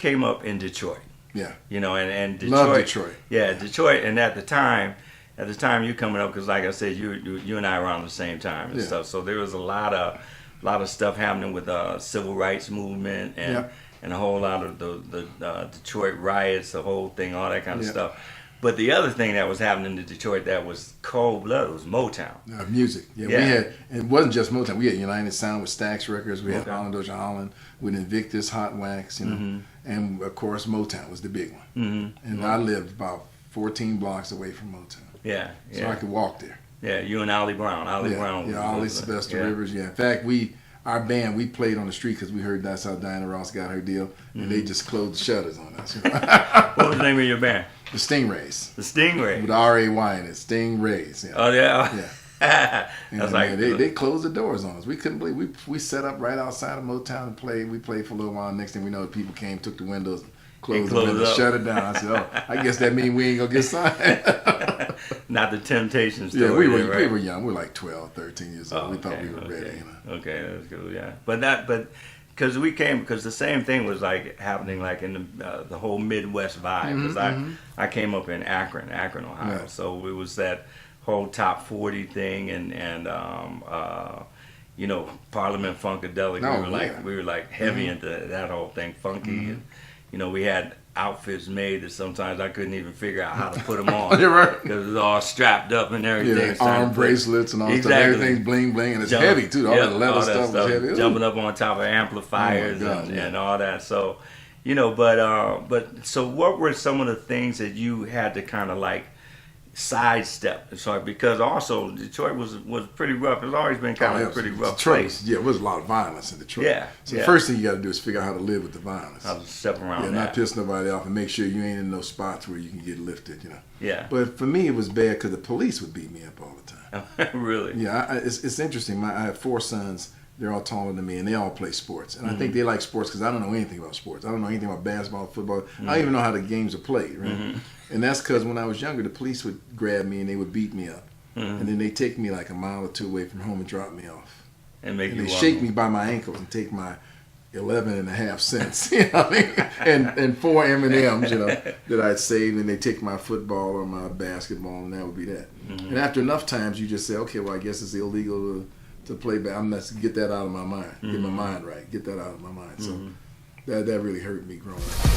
came up in Detroit. Yeah. You know, and Detroit. Love Detroit. Yeah, Detroit. And at the time you coming up, because like I said, you and I were around the same time and stuff. So there was a lot of stuff happening with the civil rights movement and a whole lot of the Detroit riots, the whole thing, all that kind of stuff. But the other thing that was happening in Detroit that was cold blood was Motown. Music. Yeah, we had, it wasn't just Motown. We had United Sound with Stax Records. We had Holland Doja Holland with Invictus, Hot Wax, you know. And of course, Motown was the big one. And I lived about 14 blocks away from Motown. Yeah. So I could walk there. Yeah, you and Ollie Brown. Brown. Yeah, Ollie, Sylvester Rivers. Yeah. In fact, our band, we played on the street because we heard that's how Diana Ross got her deal. And they just closed the shutters on us. What was the name of your band? The Stingrays. The Stingrays. With R-A-Y in it. Stingrays. Yeah. Oh, yeah? Yeah. That's like, they closed the doors on us. We couldn't believe we set up right outside of Motown and played. We played for a little while. Next thing we know, people came, took the windows, closed the windows, shut it down. I said, "Oh, I guess that means we ain't gonna get signed." Not the Temptations. Yeah, we were young. We were like 12, 13 years old. We thought we were ready. You know? Okay, that's good. Yeah, but because the same thing was like happening like in the whole Midwest vibe. Because I came up in Akron, Ohio. Right. So it was that whole top 40 thing and you know, Parliament Funkadelic. We were like heavy into that whole thing, funky. And, you know, we had outfits made that sometimes I couldn't even figure out how to put them on. You're right. Because it was all strapped up and everything. Yeah, arm bracelets and all stuff. Everything's bling bling and it's heavy too. All that leather stuff was heavy. Jumping up on top of amplifiers and all that. So, you know, but so what were some of the things that you had to kind of like sidestep? So because also Detroit was pretty rough. It's always been kind of a pretty rough place. Yeah, it was a lot of violence in Detroit. Yeah. So the first thing you got to do is figure out how to live with the violence. How to step around. Yeah, not piss nobody off and make sure you ain't in those spots where you can get lifted. You know. Yeah. But for me, it was bad because the police would beat me up all the time. Really? Yeah, it's interesting. I have 4 sons. They're all taller than me, and they all play sports. And I think they like sports because I don't know anything about sports. I don't know anything about basketball, football. I don't even know how the games are played, right? And that's because when I was younger, the police would grab me and they would beat me up. And then they'd take me like a mile or 2 away from home and drop me off. And they shake me by my ankles and take my 11.5 cents, you know what I mean? And 4 M&Ms, you know, that I'd saved, and they take my football or my basketball, and that would be that. And after enough times, you just say, okay, well, I guess it's illegal to play back. I'm not get that out of my mind. Get my mind right. Get that out of my mind. So that really hurt me growing up.